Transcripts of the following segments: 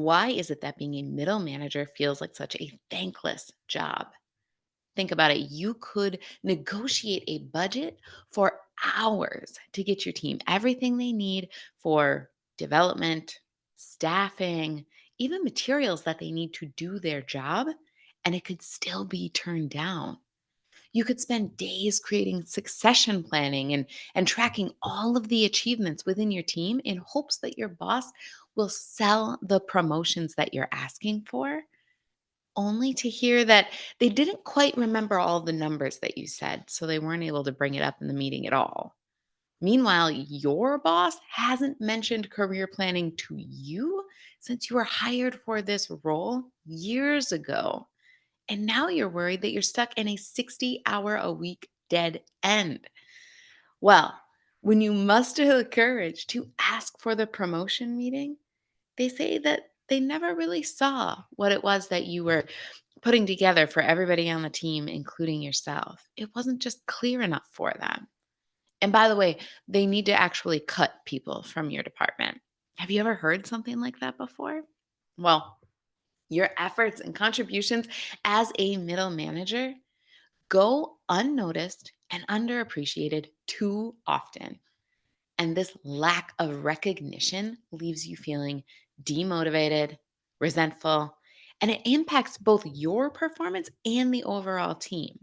Why is it that being a middle manager feels like such a thankless job? Think about it. You could negotiate a budget for hours to get your team everything they need for development, staffing, even materials that they need to do their job, and it could still be turned down. You could spend days creating succession planning and tracking all of the achievements within your team in hopes that your boss will sell the promotions that you're asking for, only to hear that they didn't quite remember all the numbers that you said, so they weren't able to bring it up in the meeting at all. Meanwhile, your boss hasn't mentioned career planning to you since you were hired for this role years ago. And now you're worried that you're stuck in a 60-hour-a-week dead end. Well, when you muster the courage to ask for the promotion meeting, they say that they never really saw what it was that you were putting together for everybody on the team, including yourself. It wasn't just clear enough for them. And by the way, they need to actually cut people from your department. Have you ever heard something like that before? Well, your efforts and contributions as a middle manager go unnoticed and underappreciated too often. And this lack of recognition leaves you feeling demotivated, resentful, and it impacts both your performance and the overall team.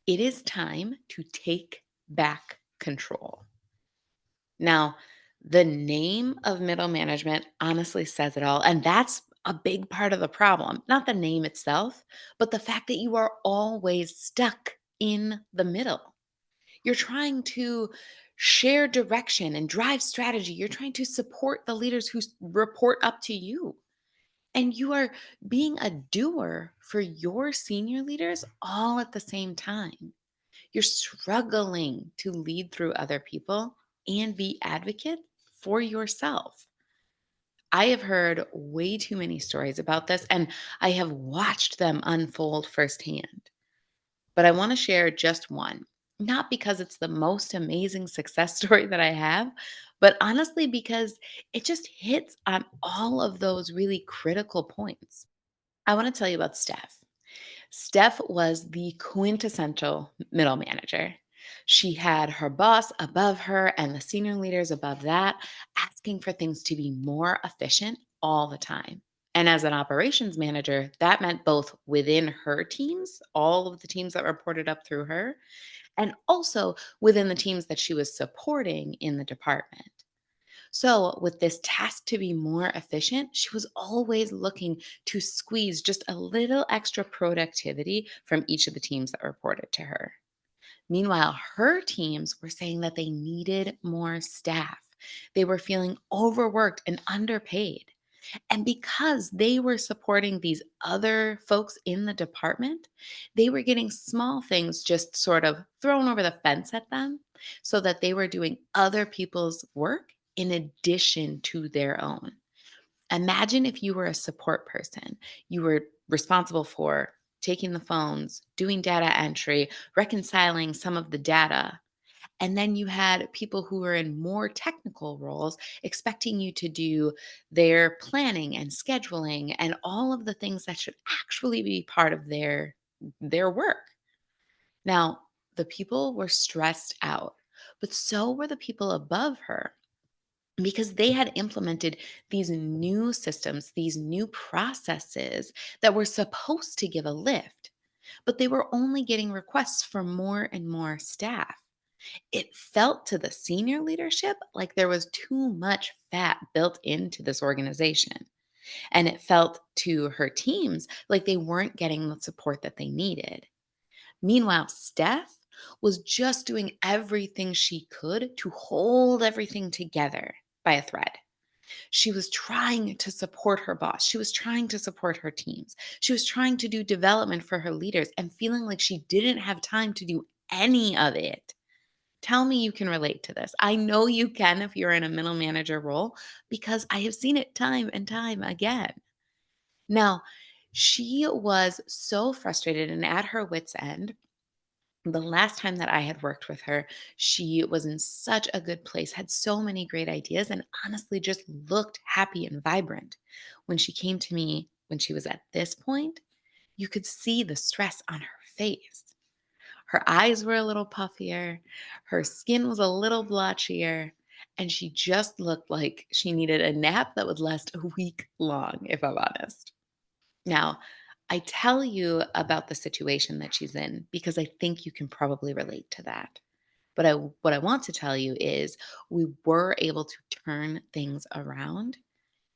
It is time to take back control. Now, the name of middle management honestly says it all. And that's a big part of the problem. Not the name itself, but the fact that you are always stuck in the middle. You're trying to share direction and drive strategy. You're trying to support the leaders who report up to you. And you are being a doer for your senior leaders all at the same time. You're struggling to lead through other people and be advocate for yourself. I have heard way too many stories about this, and I have watched them unfold firsthand. But I want to share just one, not because it's the most amazing success story that I have, but honestly because it just hits on all of those really critical points. I want to tell you about Steph. Steph was the quintessential middle manager. She had her boss above her and the senior leaders above that, asking for things to be more efficient all the time. And as an operations manager, that meant both within her teams, all of the teams that reported up through her, and also within the teams that she was supporting in the department. So, with this task to be more efficient, she was always looking to squeeze just a little extra productivity from each of the teams that reported to her. Meanwhile, her teams were saying that they needed more staff. They were feeling overworked and underpaid. And because they were supporting these other folks in the department, they were getting small things just sort of thrown over the fence at them so that they were doing other people's work in addition to their own. Imagine if you were a support person, you were responsible for taking the phones, doing data entry, reconciling some of the data, and then you had people who were in more technical roles expecting you to do their planning and scheduling and all of the things that should actually be part of their work. Now, the people were stressed out, but so were the people above her because they had implemented these new systems, these new processes that were supposed to give a lift, but they were only getting requests for more and more staff. It felt to the senior leadership like there was too much fat built into this organization. And it felt to her teams like they weren't getting the support that they needed. Meanwhile, Steph was just doing everything she could to hold everything together by a thread. She was trying to support her boss. She was trying to support her teams. She was trying to do development for her leaders and feeling like she didn't have time to do any of it. Tell me you can relate to this. I know you can if you're in a middle manager role because I have seen it time and time again. Now, she was so frustrated and at her wits' end The last time that I had worked with her, she was in such a good place, had so many great ideas, and honestly just looked happy and vibrant. When she came to me, when she was at this point, you could see the stress on her face. Her eyes were a little puffier, her skin was a little blotchier, and she just looked like she needed a nap that would last a week long, if I'm honest. Now, I tell you about the situation that she's in because I think you can probably relate to that. But what I want to tell you is we were able to turn things around,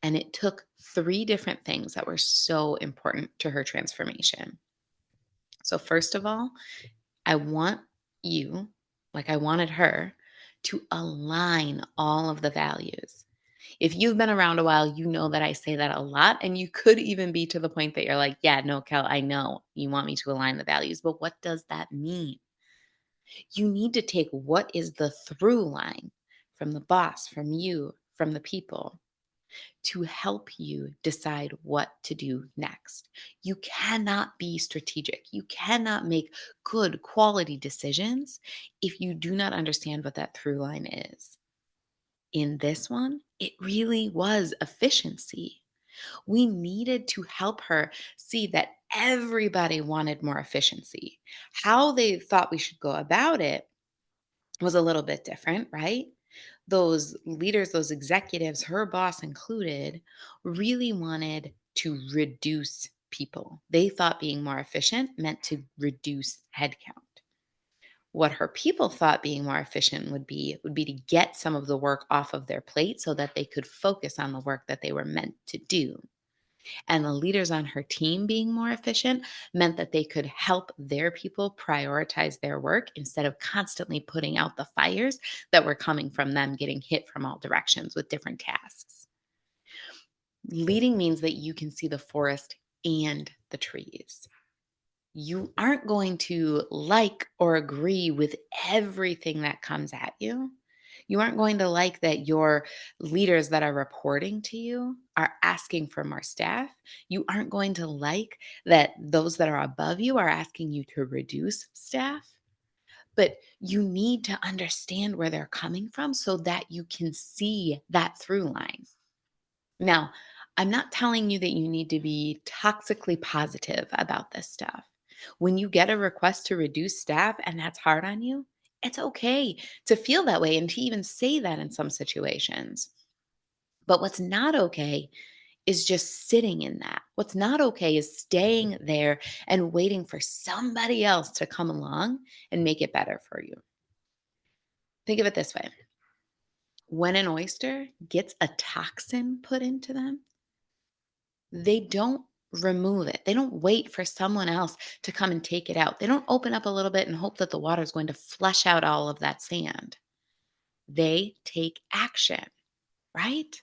and it took three different things that were so important to her transformation. So, first of all, I want you, like I wanted her, to align all of the values. If you've been around a while, you know that I say that a lot. And you could even be to the point that you're like, yeah, no, Kel, I know you want me to align the values, but what does that mean? You need to take what is the through line from the boss, from you, from the people to help you decide what to do next. You cannot be strategic. You cannot make good quality decisions if you do not understand what that through line is. In this one, it really was efficiency. We needed to help her see that everybody wanted more efficiency. How they thought we should go about it was a little bit different, right? Those leaders, those executives, her boss included, really wanted to reduce people. They thought being more efficient meant to reduce headcount. What her people thought being more efficient would be to get some of the work off of their plate so that they could focus on the work that they were meant to do. And the leaders on her team being more efficient meant that they could help their people prioritize their work instead of constantly putting out the fires that were coming from them getting hit from all directions with different tasks. Leading means that you can see the forest and the trees. You aren't going to like or agree with everything that comes at you. You aren't going to like that your leaders that are reporting to you are asking for more staff. You aren't going to like that those that are above you are asking you to reduce staff. But you need to understand where they're coming from so that you can see that through line. Now, I'm not telling you that you need to be toxically positive about this stuff. When you get a request to reduce staff and that's hard on you, it's okay to feel that way and to even say that in some situations. But what's not okay is just sitting in that. What's not okay is staying there and waiting for somebody else to come along and make it better for you. Think of it this way: when an oyster gets a toxin put into them, they don't remove it. They don't wait for someone else to come and take it out. They don't open up a little bit and hope that the water is going to flush out all of that sand. They take action, right?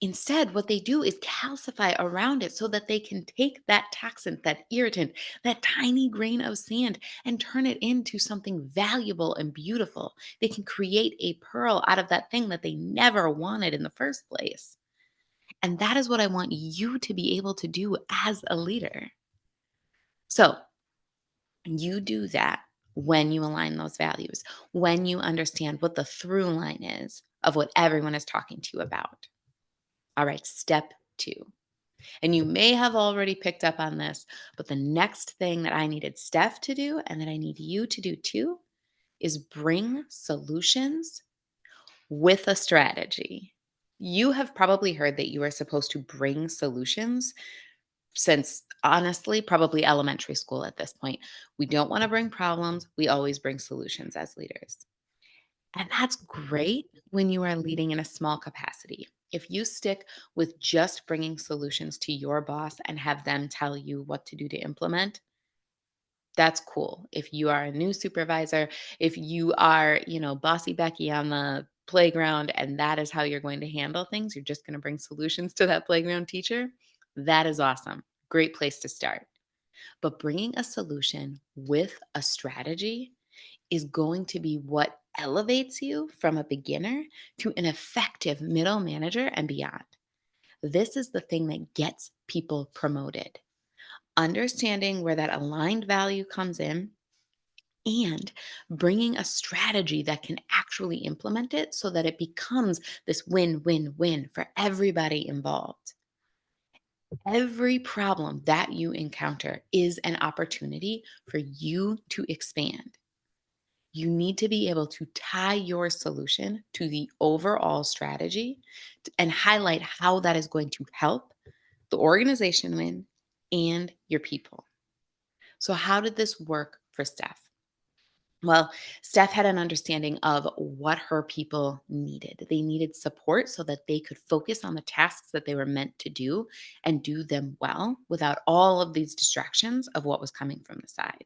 Instead, what they do is calcify around it so that they can take that toxin, that irritant, that tiny grain of sand, and turn it into something valuable and beautiful. They can create a pearl out of that thing that they never wanted in the first place. And that is what I want you to be able to do as a leader. So you do that when you align those values, when you understand what the through line is of what everyone is talking to you about. All right, step two. And you may have already picked up on this, but the next thing that I needed Steph to do and that I need you to do too is bring solutions with a strategy. You have probably heard that you are supposed to bring solutions since honestly, probably elementary school at this point. We don't want to bring problems. We always bring solutions as leaders. And that's great when you are leading in a small capacity. If you stick with just bringing solutions to your boss and have them tell you what to do to implement, that's cool. If you are a new supervisor, if you are, bossy Becky on the playground and that is how you're going to handle things, you're just going to bring solutions to that playground teacher, that is awesome. Great place to start. But bringing a solution with a strategy is going to be what elevates you from a beginner to an effective middle manager and beyond. This is the thing that gets people promoted. Understanding where that aligned value comes in, and bringing a strategy that can actually implement it so that it becomes this win win win for everybody involved. Every problem that you encounter is an opportunity for you to expand. You need to be able to tie your solution to the overall strategy and highlight how that is going to help the organization win and your people. So, how did this work for Steph? Well, Steph had an understanding of what her people needed. They needed support so that they could focus on the tasks that they were meant to do and do them well without all of these distractions of what was coming from the side.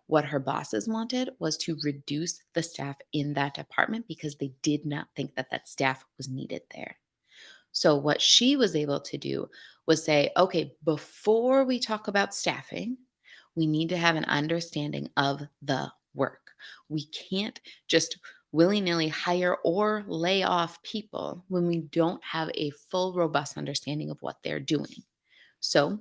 What her bosses wanted was to reduce the staff in that department because they did not think that that staff was needed there. So, what she was able to do was say, okay, before we talk about staffing, we need to have an understanding of the work. We can't just willy nilly hire or lay off people when we don't have a full, robust understanding of what they're doing. So,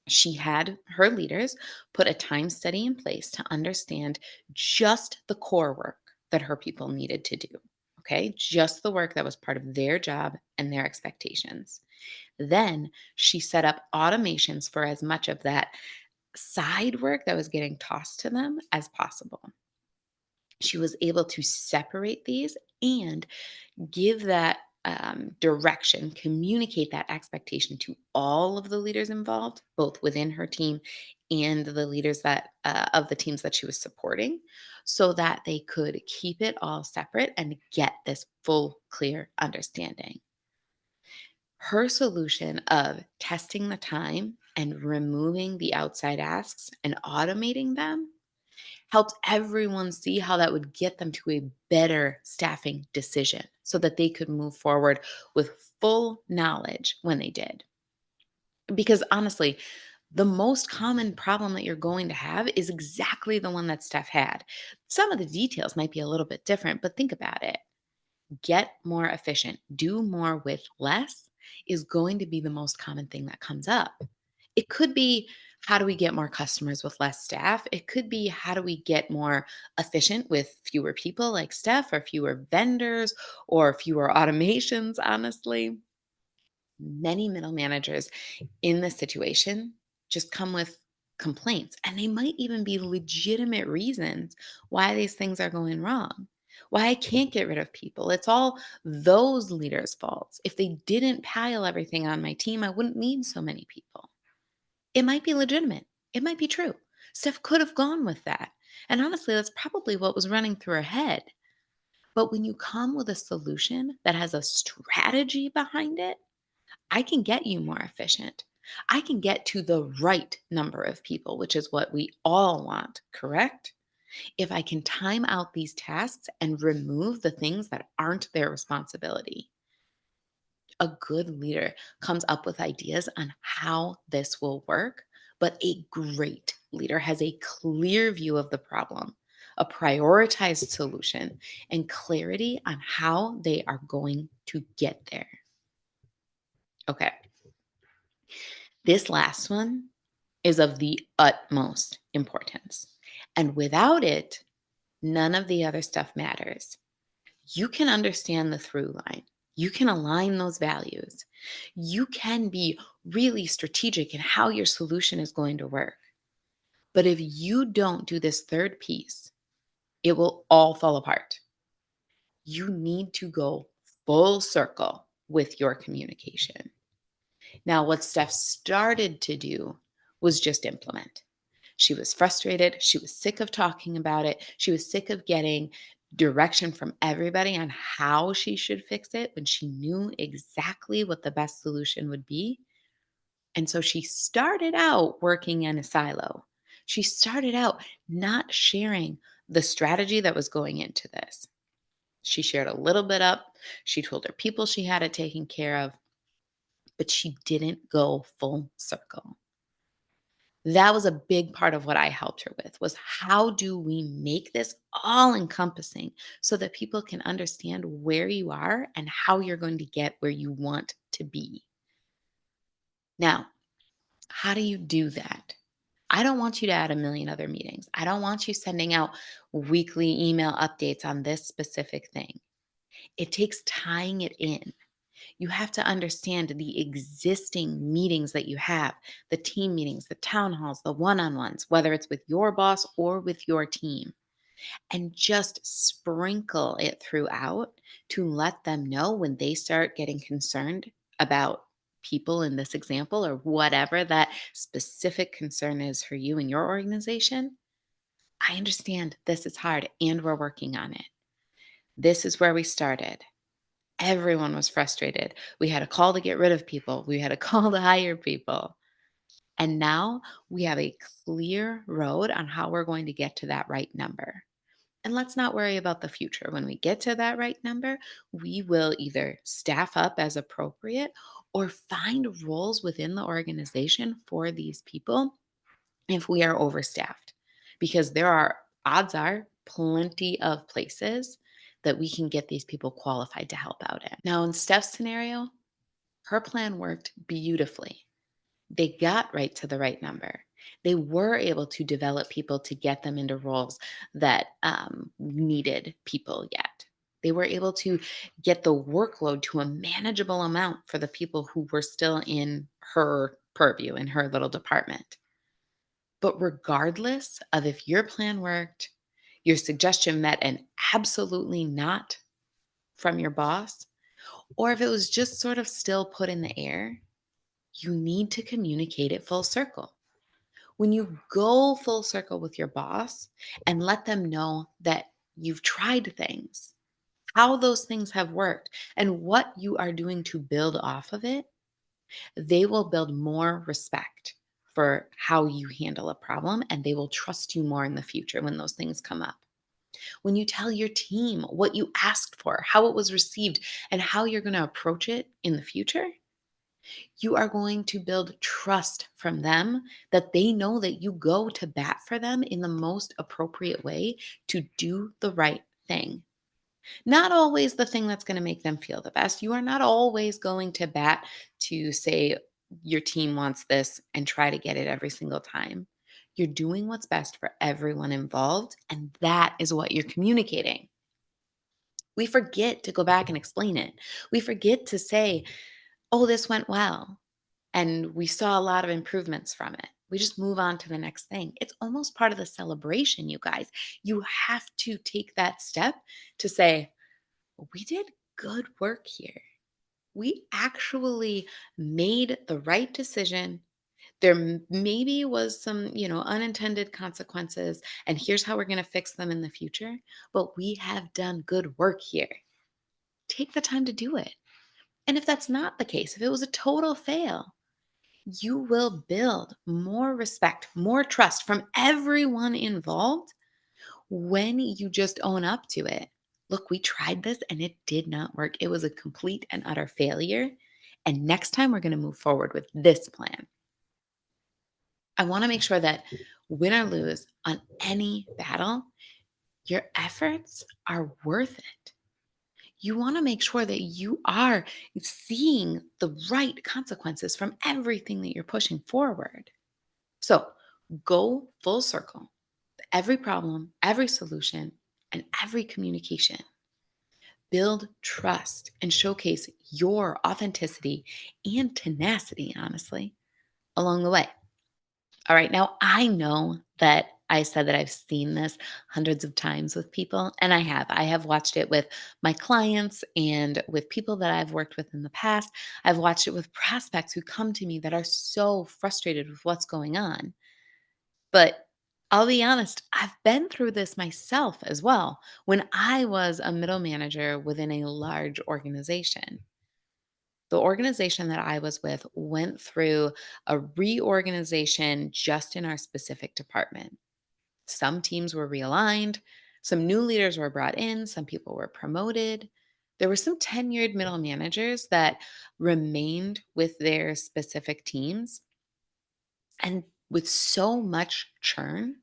she had her leaders put a time study in place to understand just the core work that her people needed to do. Okay, just the work that was part of their job and their expectations. Then she set up automations for as much of that side work that was getting tossed to them as possible. She was able to separate these and give that direction, communicate that expectation to all of the leaders involved, both within her team and the leaders that of the teams that she was supporting, so that they could keep it all separate and get this full, clear understanding. Her solution of testing the time and removing the outside asks and automating them helped everyone see how that would get them to a better staffing decision so that they could move forward with full knowledge when they did. Because honestly, the most common problem that you're going to have is exactly the one that Steph had. Some of the details might be a little bit different, but think about it. Get more efficient, do more with less is going to be the most common thing that comes up. It could be, how do we get more customers with less staff? It could be, how do we get more efficient with fewer people like Steph, or fewer vendors, or fewer automations, honestly. Many middle managers in this situation just come with complaints, and they might even be legitimate reasons why these things are going wrong. Why I can't get rid of people. It's all those leaders' faults. If they didn't pile everything on my team, I wouldn't need so many people. It might be legitimate. It might be true. Steph could have gone with that. And honestly, that's probably what was running through her head. But when you come with a solution that has a strategy behind it, I can get you more efficient. I can get to the right number of people, which is what we all want, correct? If I can time out these tasks and remove the things that aren't their responsibility. A good leader comes up with ideas on how this will work, but a great leader has a clear view of the problem, a prioritized solution, and clarity on how they are going to get there. Okay, this last one is of the utmost importance. And without it, none of the other stuff matters. You can understand the through line. You can align those values. You can be really strategic in how your solution is going to work. But if you don't do this third piece, it will all fall apart. You need to go full circle with your communication. Now, what Steph started to do was just implement. She was frustrated. She was sick of talking about it. She was sick of getting direction from everybody on how she should fix it when she knew exactly what the best solution would be. And so she started out working in a silo. She started out not sharing the strategy that was going into this. She shared a little bit up. She told her people she had it taken care of, but she didn't go full circle. That was a big part of what I helped her with, was how do we make this all encompassing so that people can understand where you are and how you're going to get where you want to be. Now, how do you do that? I don't want you to add a million other meetings. I don't want you sending out weekly email updates on this specific thing. It takes tying it in. You have to understand the existing meetings that you have, the team meetings, the town halls, the one on ones, whether it's with your boss or with your team, and just sprinkle it throughout to let them know when they start getting concerned about people in this example or whatever that specific concern is for you and your organization. I understand this is hard and we're working on it. This is where we started. Everyone was frustrated. We had a call to get rid of people. We had a call to hire people. And now we have a clear road on how we're going to get to that right number. And let's not worry about the future. When we get to that right number, we will either staff up as appropriate or find roles within the organization for these people if we are overstaffed. Because there are, odds are, plenty of places that we can get these people qualified to help out in. Now, in Steph's scenario, her plan worked beautifully. They got right to the right number. They were able to develop people to get them into roles that needed people yet. They were able to get the workload to a manageable amount for the people who were still in her purview, in her little department. But regardless of if your plan worked, your suggestion met an absolutely not from your boss, or if it was just sort of still put in the air, you need to communicate it full circle. When you go full circle with your boss and let them know that you've tried things, how those things have worked, and what you are doing to build off of it, they will build more respect for how you handle a problem and they will trust you more in the future when those things come up. When you tell your team what you asked for, how it was received, and how you're going to approach it in the future, you are going to build trust from them that they know that you go to bat for them in the most appropriate way to do the right thing. Not always the thing that's going to make them feel the best. You are not always going to bat to say your team wants this and try to get it every single time. You're doing what's best for everyone involved, and that is what you're communicating. We forget to go back and explain it. We forget to say, oh, this went well. And we saw a lot of improvements from it. We just move on to the next thing. It's almost part of the celebration, you guys. You have to take that step to say, we did good work here. We actually made the right decision. There maybe was some, unintended consequences, and here's how we're going to fix them in the future. But we have done good work here. Take the time to do it. And if that's not the case, if it was a total fail, you will build more respect, more trust from everyone involved when you just own up to it. Look, we tried this and it did not work. It was a complete and utter failure. And next time we're going to move forward with this plan. I want to make sure that win or lose on any battle, your efforts are worth it. You want to make sure that you are seeing the right consequences from everything that you're pushing forward. So go full circle. Every problem, every solution, and every communication. Build trust and showcase your authenticity and tenacity, honestly, along the way. All right. Now, I know that I said that I've seen this hundreds of times with people, and I have. I have watched it with my clients and with people that I've worked with in the past. I've watched it with prospects who come to me that are so frustrated with what's going on. But I'll be honest, I've been through this myself as well when I was a middle manager within a large organization. The organization that I was with went through a reorganization just in our specific department. Some teams were realigned, some new leaders were brought in, some people were promoted. There were some tenured middle managers that remained with their specific teams. And with so much churn,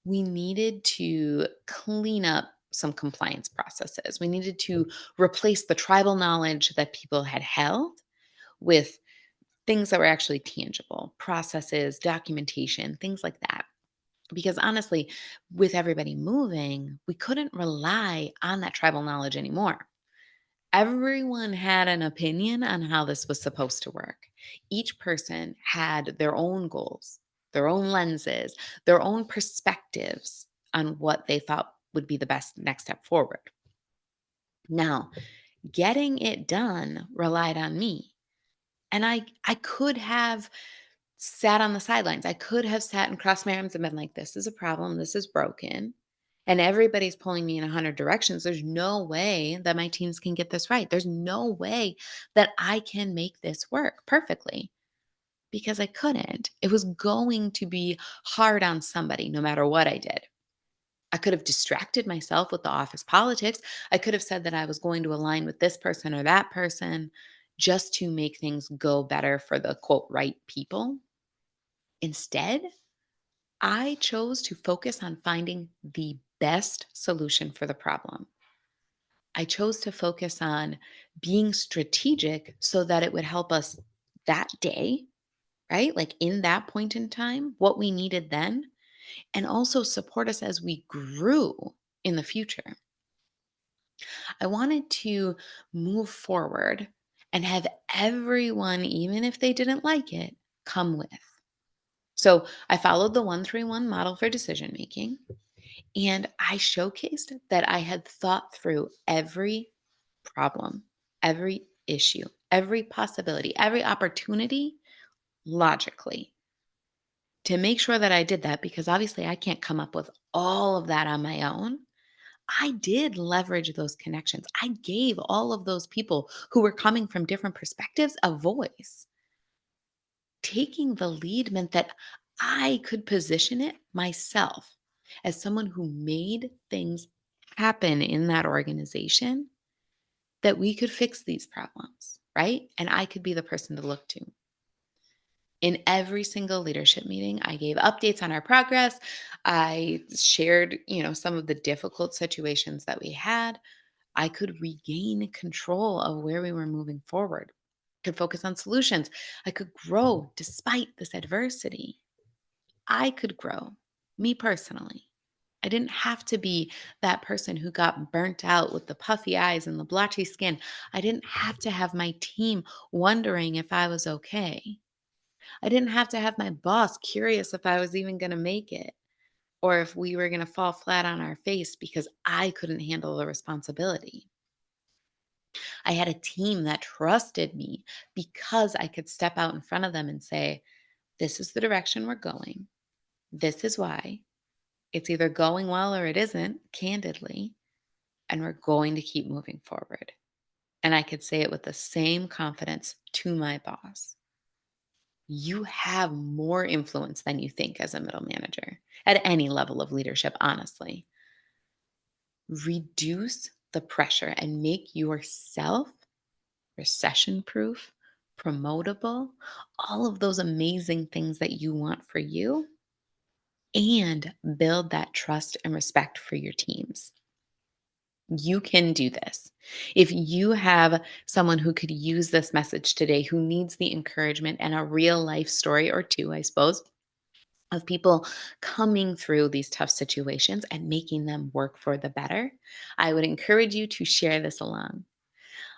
we needed to clean up some compliance processes. We needed to replace the tribal knowledge that people had held with things that were actually tangible, processes, documentation, things like that. Because honestly, with everybody moving, we couldn't rely on that tribal knowledge anymore. Everyone had an opinion on how this was supposed to work. Each person had their own goals, their own lenses, their own perspectives on what they thought would be the best next step forward. Now, getting it done relied on me. And I could have sat on the sidelines. I could have sat and crossed my arms and been like, this is a problem. This is broken. And everybody's pulling me in 100 directions. There's no way that my teams can get this right. There's no way that I can make this work perfectly because I couldn't. It was going to be hard on somebody no matter what I did. I could have distracted myself with the office politics. I could have said that I was going to align with this person or that person just to make things go better for the quote right people. Instead, I chose to focus on finding the best solution for the problem. I chose to focus on being strategic so that it would help us that day, right? Like in that point in time, what we needed then, and also support us as we grew in the future. I wanted to move forward and have everyone, even if they didn't like it, come with. So I followed the 131 model for decision making. And I showcased that I had thought through every problem, every issue, every possibility, every opportunity logically to make sure that I did that because obviously I can't come up with all of that on my own. I did leverage those connections. I gave all of those people who were coming from different perspectives a voice. Taking the lead meant that I could position it myself as someone who made things happen in that organization, that we could fix these problems, right? And I could be the person to look to. In every single leadership meeting, I gave updates on our progress. I shared, some of the difficult situations that we had. I could regain control of where we were moving forward. Could focus on solutions. I could grow despite this adversity. I could grow, me personally. I didn't have to be that person who got burnt out with the puffy eyes and the blotchy skin. I didn't have to have my team wondering if I was okay. I didn't have to have my boss curious if I was even going to make it or if we were going to fall flat on our face because I couldn't handle the responsibility. I had a team that trusted me because I could step out in front of them and say, this is the direction we're going. This is why. It's either going well or it isn't, candidly, and we're going to keep moving forward. And I could say it with the same confidence to my boss. You have more influence than you think as a middle manager at any level of leadership, honestly. Reduce the pressure and make yourself recession proof, promotable, all of those amazing things that you want for you, and build that trust and respect for your teams. You can do this. If you have someone who could use this message today, who needs the encouragement and a real life story or two, I suppose, of people coming through these tough situations and making them work for the better, I would encourage you to share this along.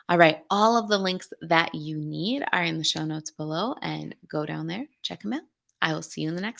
All right, all of the links that you need are in the show notes below, and go down there, check them out. I will see you in the next one.